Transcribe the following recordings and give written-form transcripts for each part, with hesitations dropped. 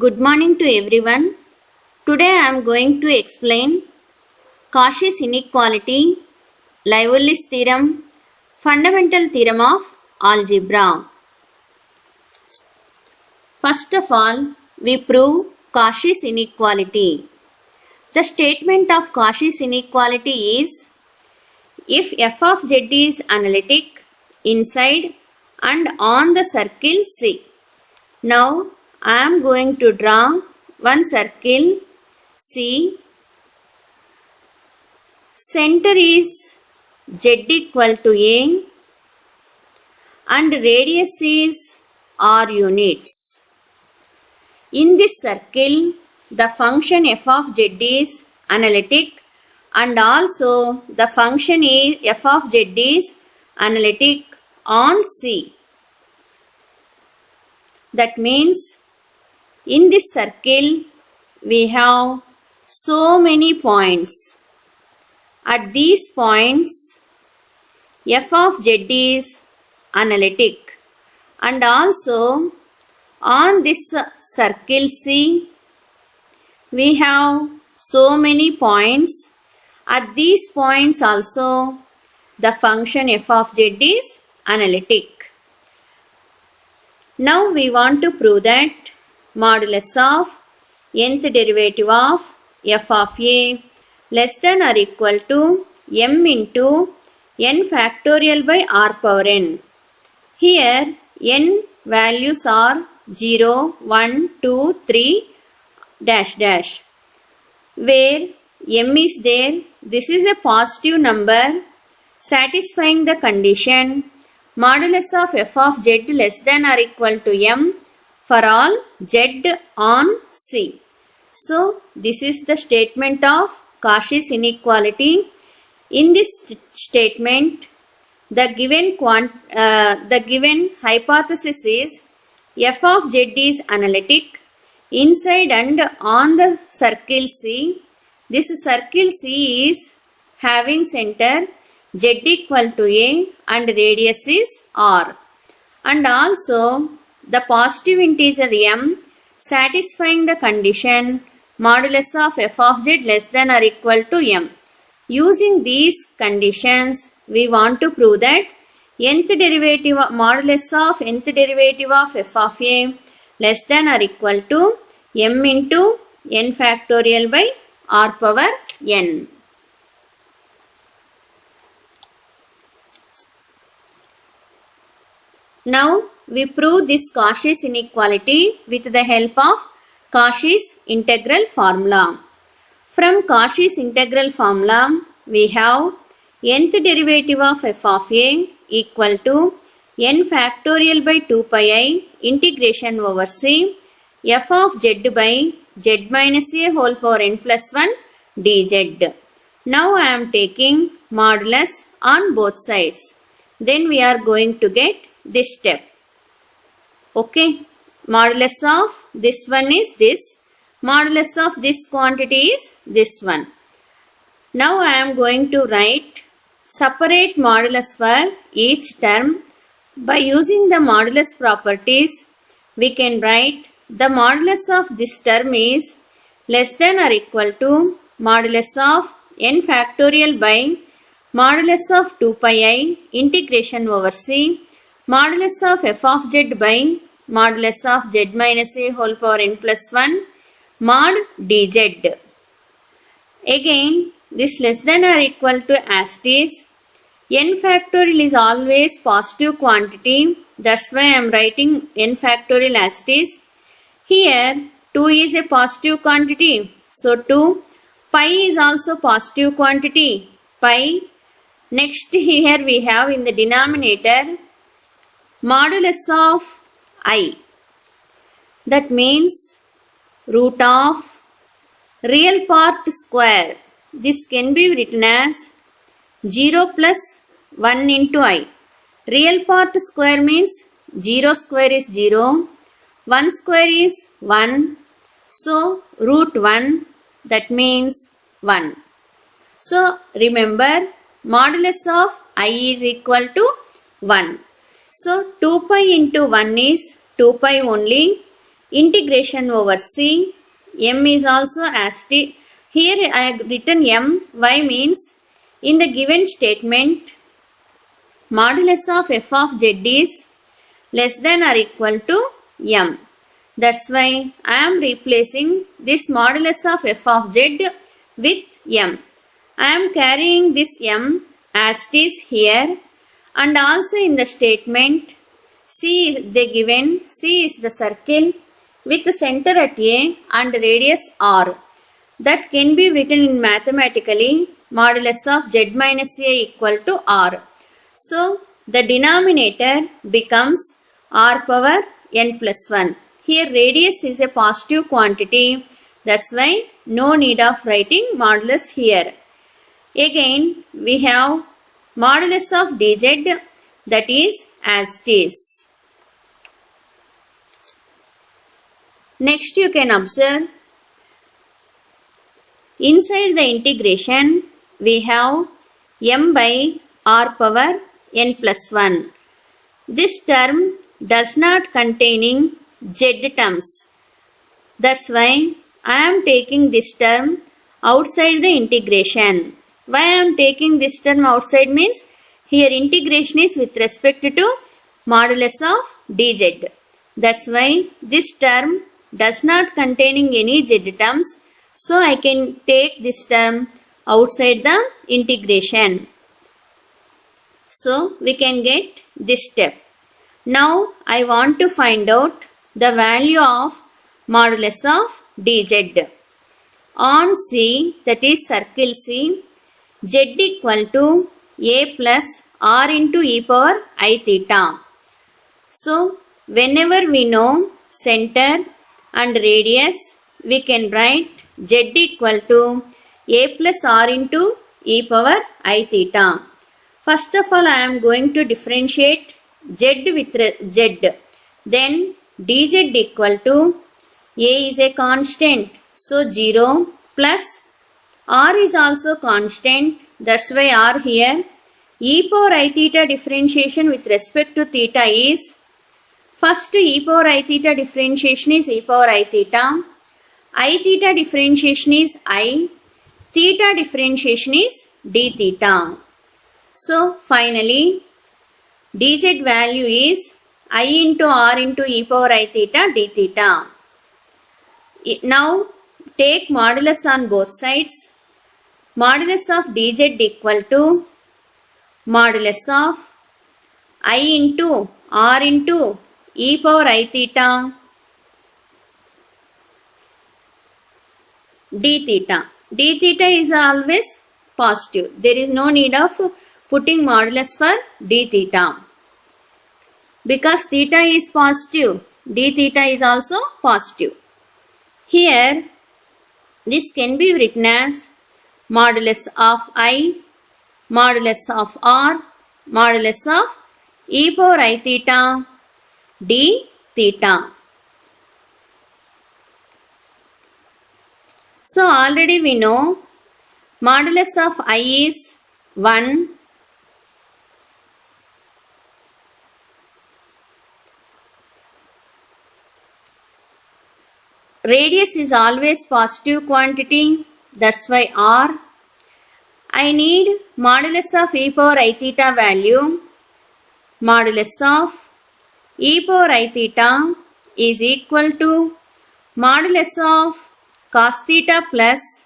Good morning to everyone. Today I am going to explain Cauchy's inequality, Liverley's theorem, fundamental theorem of algebra. First of all, we prove Cauchy's inequality. The statement of Cauchy's inequality is if f of z is analytic inside and on the circle C. Now I am going to draw one circle C. Center is z equal to A and radius is r units. In this circle, the function f of z is analytic and also the function is f of z is analytic on C. That means in this circle we have so many points. At these points f of z is analytic and also on this circle C we have so many points. At these points also the function f of z is analytic. Now we want to prove that modulus of nth derivative of f of a less than or equal to m into n factorial by r power n. Here n values are 0, 1, 2, 3 dash dash. Where m is there, this is a positive number satisfying the condition modulus of f of z less than or equal to m for all z on C. So this is the statement of Cauchy's inequality. In this statement, the given hypothesis is f of z is analytic inside and on the circle C. This circle C is having center z equal to A and radius is r, and also the positive integer m satisfying the condition modulus of f of z less than or equal to m. Using these conditions, we want to prove that nth derivative modulus of nth derivative of f of a less than or equal to m into n factorial by r power n. Now we prove this Cauchy's inequality with the help of Cauchy's integral formula. From Cauchy's integral formula, we have nth derivative of f of a equal to n factorial by 2 pi I integration over c f of z by z minus a whole power n plus 1 dz. Now I am taking modulus on both sides. Then we are going to get this step. Okay, modulus of this one is this, modulus of this quantity is this one. Now I am going to write separate modulus for each term. By using the modulus properties, we can write the modulus of this term is less than or equal to modulus of n factorial by modulus of 2 pi I integration over c modulus of f of z by modulus of z minus a whole power n plus 1 mod dz. Again, this less than or equal to asterisk. N factorial is always positive quantity. That's why I am writing n factorial asterisk. Here 2 is a positive quantity. So 2. Pi is also positive quantity. Pi. Next here we have in the denominator modulus of I. That means root of real part square. This can be written as 0 plus 1 into I. Real part square means 0 square is 0, 1 square is 1. So root 1, that means 1. So remember modulus of I is equal to 1. So 2 pi into 1 is 2 pi only. integration over c. M is also as t. Here I have written m. Why means in the given statement modulus of f of z is less than or equal to m. That's why I am replacing this modulus of f of z with m. I am carrying this m as it is here, and also in the statement C is the given, C is the circle with the center at A and radius R. That can be written in mathematically modulus of z minus A equal to R. So the denominator becomes R power n plus 1. Here radius is a positive quantity, that's why no need of writing modulus here. Again we have modulus of dz, that is as it is. Next you can observe inside the integration we have m by r power n plus 1. This term does not containing z terms. That's why I am taking this term outside the integration. Why I am taking this term outside means here integration is with respect to modulus of dz. That's why this term does not containing any z terms. So I can take this term outside the integration. So we can get this step. Now I want to find out the value of modulus of dz. On C, that is circle C, z equal to a plus r into e power I theta. So whenever we know center and radius, we can write z equal to a plus r into e power I theta. First of all, I am going to differentiate z with z. Then dz equal to a is a constant, so 0 plus r is also constant, that's why r here. E power I theta differentiation with respect to theta is, first e power I theta differentiation is e power I theta. I theta differentiation is I. Theta differentiation is d theta. So finally dz value is I into r into e power I theta d theta. Now take modulus on both sides. Modulus of dz equal to modulus of I into r into e power I theta d theta. D theta is always positive. There is no need of putting modulus for d theta. Because theta is positive, d theta is also positive. Here this can be written as modulus of I, modulus of r, modulus of e power I theta d theta. So already we know modulus of I is 1. Radius is always positive quantity, that's why r. I need modulus of e power I theta value. Modulus of e power I theta is equal to modulus of cos theta plus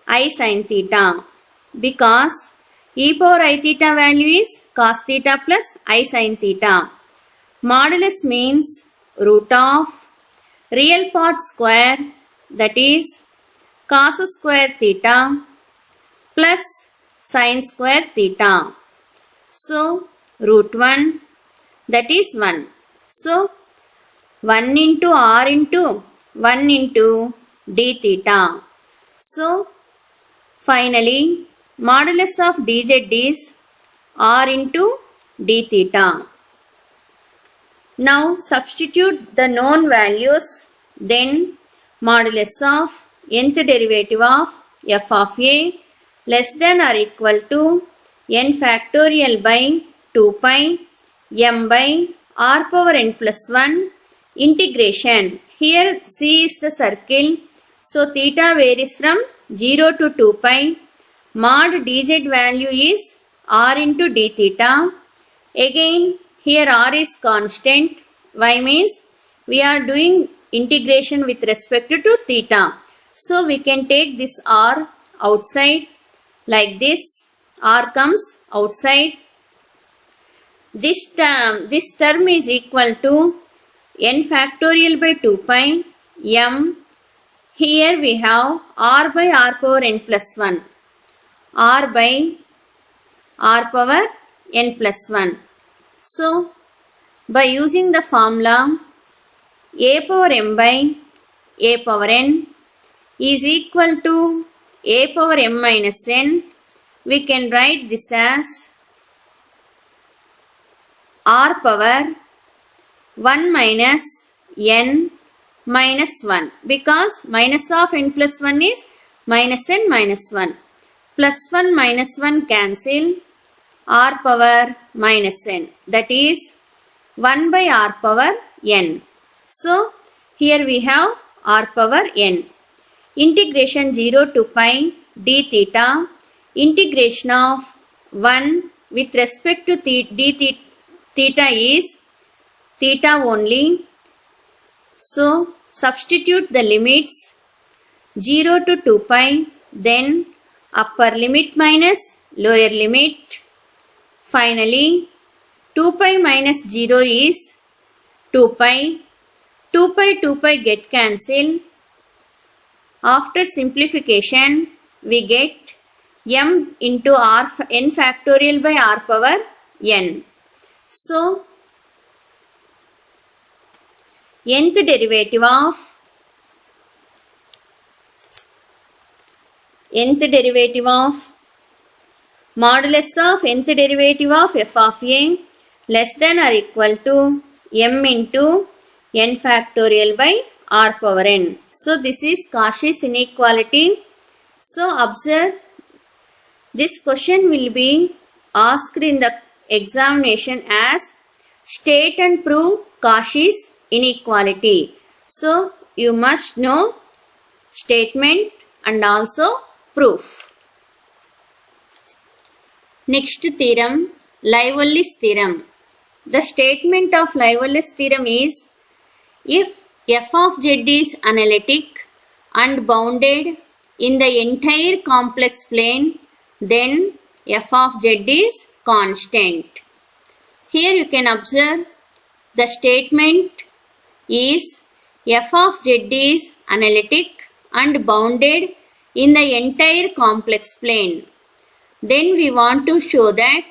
I sin theta, because e power I theta value is cos theta plus I sin theta. Modulus means root of real part square, that is cos square theta plus sin square theta. So root 1, that is 1. So 1 into r into 1 into d theta. So finally modulus of dz is r into d theta. Now substitute the known values, then modulus of nth derivative of f of a less than or equal to n factorial by 2 pi m by r power n plus 1 integration. here C is the circle. So theta varies from 0 to 2 pi. Mod dz value is r into d theta. Again here r is constant. Why means we are doing integration with respect to theta. So we can take this r outside like this. R comes outside. This term is equal to n factorial by 2 pi m. Here we have r by r power n plus 1. R by r power n plus 1. So by using the formula a power m by a power n is equal to a power m minus n, we can write this as r power 1 minus n minus 1, because minus of n plus 1 is minus n minus 1. Plus 1 minus 1 cancel, r power minus n, that is 1 by r power n. So here we have r power n. Integration 0 to pi d theta. Integration of 1 with respect to d theta is theta only. So substitute the limits 0 to 2 pi, then upper limit minus lower limit. Finally 2 pi minus 0 is 2 pi. 2 pi get cancelled. After simplification we get m into r n factorial by r power n. So nth derivative of modulus of nth derivative of f of a less than or equal to m into n factorial by r power n. So this is Cauchy's inequality. So observe, this question will be asked in the examination as state and prove Cauchy's inequality. So you must know statement and also proof. Next theorem, Liverley's theorem. The statement of Liverley's theorem is, if f of z is analytic and bounded in the entire complex plane, then f of z is constant. Here you can observe the statement is f of z is analytic and bounded in the entire complex plane. Then we want to show that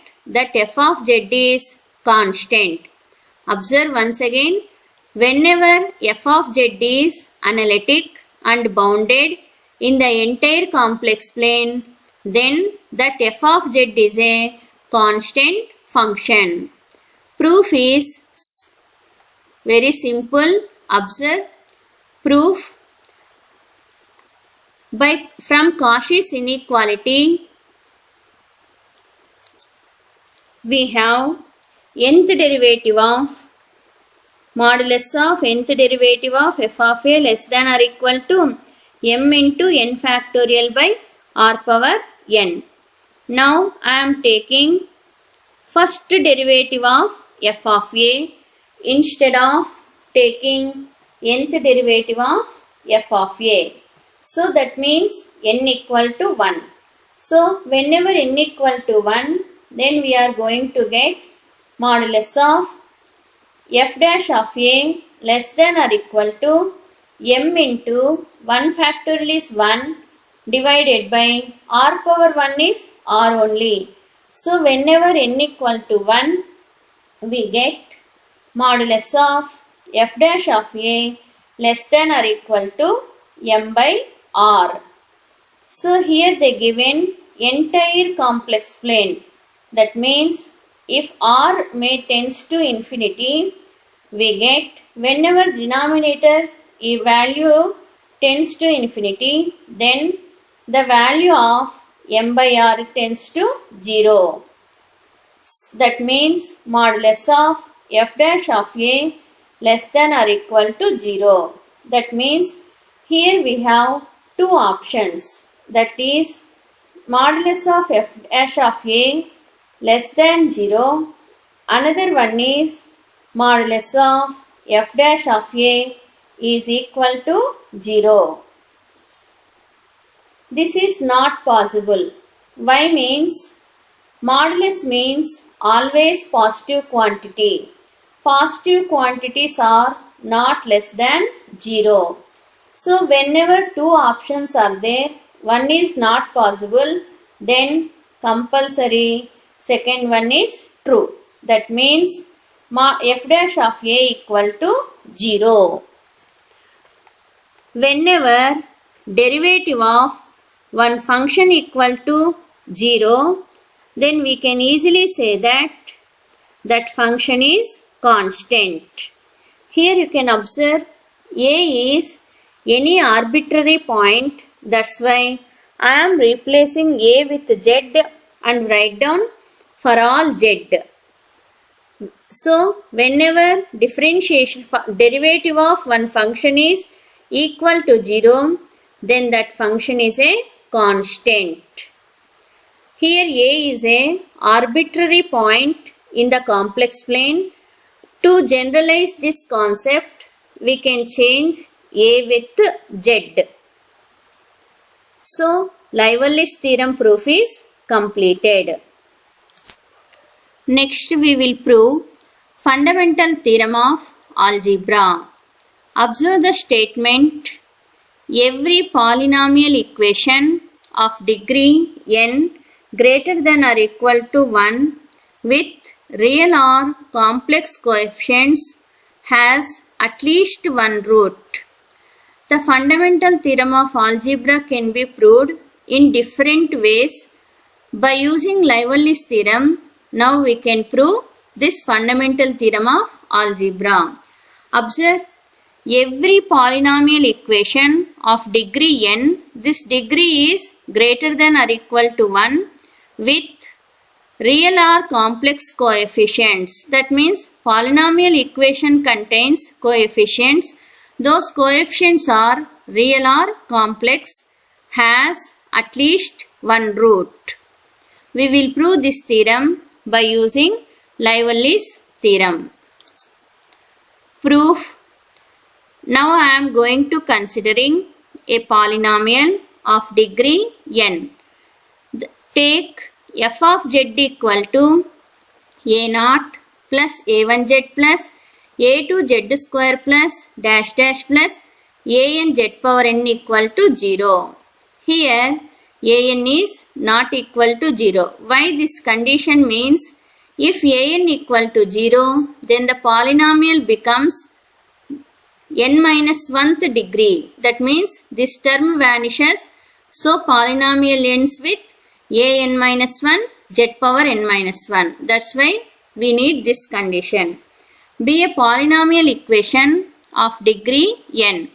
f of z is constant. Observe once again, whenever f of z is analytic and bounded in the entire complex plane, then that f of z is a constant function. Proof is very simple. Observe proof from Cauchy's inequality. We have nth derivative of modulus of nth derivative of f of a less than or equal to m into n factorial by r power n. Now I am taking first derivative of f of a instead of taking nth derivative of f of a. So that means n equal to 1. So whenever n equal to 1, then we are going to get modulus of f dash of a less than or equal to m into 1 factorial is 1 divided by r power 1 is r only. So whenever n equal to 1, we get modulus of f dash of a less than or equal to m by r. So here they given entire complex plane. That means if r may tends to infinity, we get whenever denominator value tends to infinity, then the value of m by r tends to 0. That means modulus of f dash of a less than or equal to 0. That means here we have two options. That is modulus of f dash of a less than 0. Another one is modulus of f dash of a is equal to 0. This is not possible. Why means modulus means always positive quantity. Positive quantities are not less than 0. So whenever two options are there, one is not possible, then compulsory second one is true. That means f dash of a equal to 0. Whenever derivative of one function equal to 0, then we can easily say that function is constant. Here you can observe a is any arbitrary point. That's why I am replacing a with z and write down for all z. So whenever derivative of one function is equal to 0, then that function is a constant. Here a is a arbitrary point in the complex plane. To generalize this concept, we can change a with z. So Liverley's theorem proof is completed. Next we will prove fundamental theorem of algebra. Observe the statement: every polynomial equation of degree n greater than or equal to 1 with real or complex coefficients has at least one root. The fundamental theorem of algebra can be proved in different ways. By using Liverley's theorem, now we can prove this fundamental theorem of algebra. Observe, every polynomial equation of degree n, this degree is greater than or equal to 1 with real or complex coefficients. That means polynomial equation contains coefficients. Those coefficients are real or complex, has at least one root. We will prove this theorem by using Liverley's theorem. Proof. Now I am going to considering a polynomial of degree n. Take f of z equal to a0 plus a1z plus a2z square plus dash dash plus an z power n equal to 0. Here an is not equal to 0. Why this condition means if an equal to 0, then the polynomial becomes n minus 1th degree. That means this term vanishes. So polynomial ends with an minus 1 z power n minus 1. That's why we need this condition. Be a polynomial equation of degree n.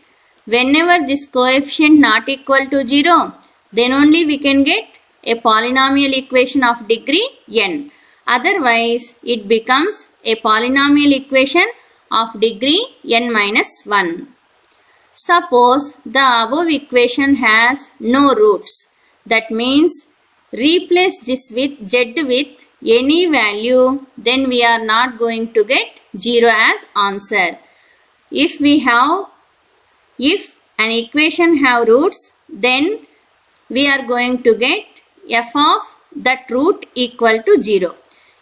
Whenever this coefficient not equal to 0, then only we can get a polynomial equation of degree n. Otherwise, it becomes a polynomial equation of degree n minus 1. Suppose the above equation has no roots. That means replace this with z with any value, then we are not going to get 0 as answer. If an equation have roots, then we are going to get f of that root equal to 0.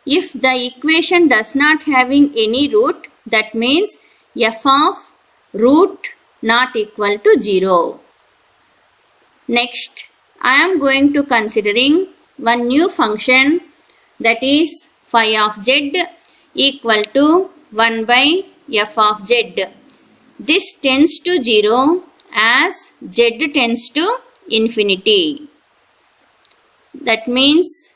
If the equation does not having any root, that means f of root not equal to 0. Next, I am going to considering one new function, that is phi of z equal to 1 by f of z. This tends to 0 as z tends to infinity. That means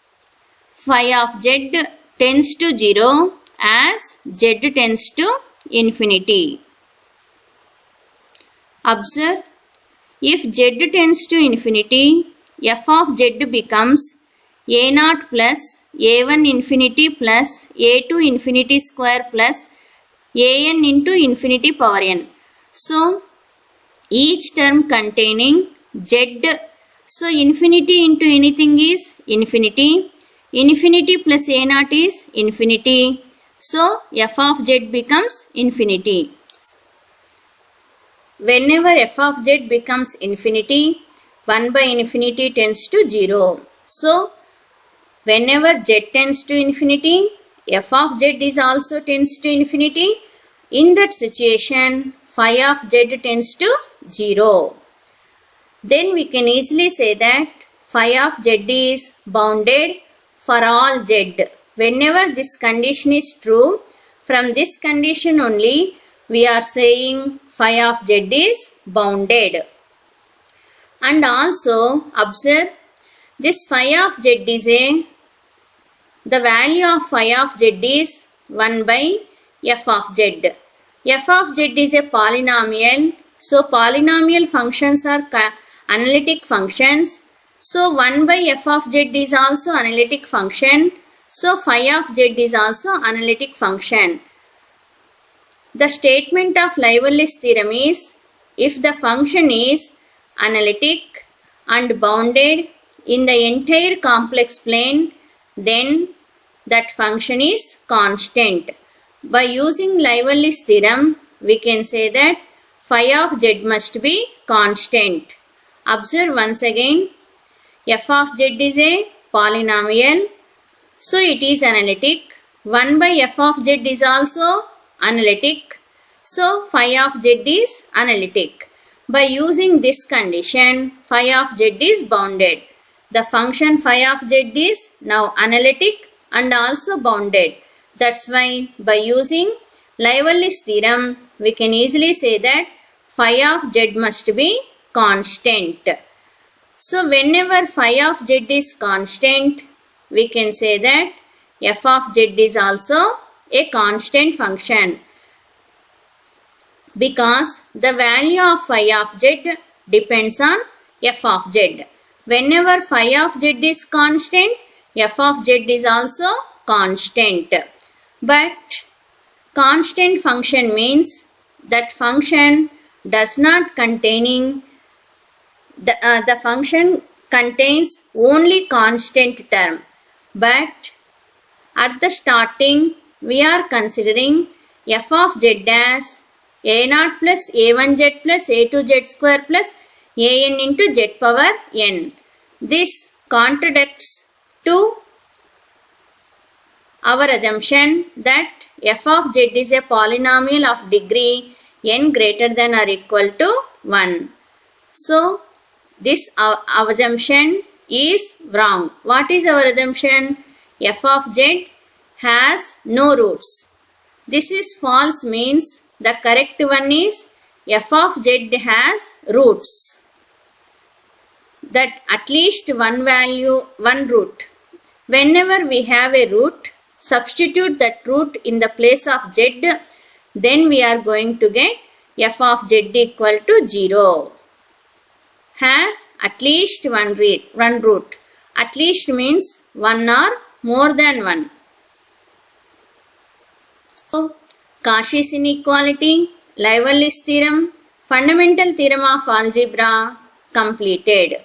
phi of z tends to 0 as z tends to infinity. Observe, if z tends to infinity, f of z becomes a0 plus a1 infinity plus a2 infinity square plus an into infinity power n. So, each term containing z. So infinity into anything is infinity. Infinity plus a naught is infinity. So f of z becomes infinity. Whenever f of z becomes infinity, 1 by infinity tends to 0. So whenever z tends to infinity, f of z is also tends to infinity. In that situation, phi of z tends to 0. Then we can easily say that phi of z is bounded for all z. Whenever this condition is true, from this condition only we are saying phi of z is bounded. And also observe this phi of z is the value of phi of z is 1 by f of z. F of z is a polynomial. So polynomial functions are analytic functions. So 1 by f of z is also analytic function. So phi of z is also analytic function. The statement of Liverley's theorem is, if the function is analytic and bounded in the entire complex plane, then that function is constant. By using Liverley's theorem, we can say that phi of z must be constant. Observe once again, f of z is a polynomial, so it is analytic. 1 by f of z is also analytic, so phi of z is analytic. By using this condition, phi of z is bounded. The function phi of z is now analytic and also bounded. That's why by using Liverley's theorem, we can easily say that phi of z must be constant. So whenever phi of z is constant, we can say that f of z is also a constant function, because the value of phi of z depends on f of z. Whenever phi of z is constant, f of z is also constant. But constant function means that function does not containing the function contains only constant term. But at the starting, we are considering f of z as a0 plus a1z plus a2z square plus an into z power n. This contradicts to our assumption that f of z is a polynomial of degree n greater than or equal to 1. So this assumption is wrong. What is our assumption? F of z has no roots. This is false, means the correct one is f of z has roots. That at least one value, one root. Whenever we have a root, substitute that root in the place of z, then we are going to get f of z equal to 0. Has at least one root. At least means one or more than one. So, Cauchy's inequality, Liverley's theorem, fundamental theorem of algebra completed.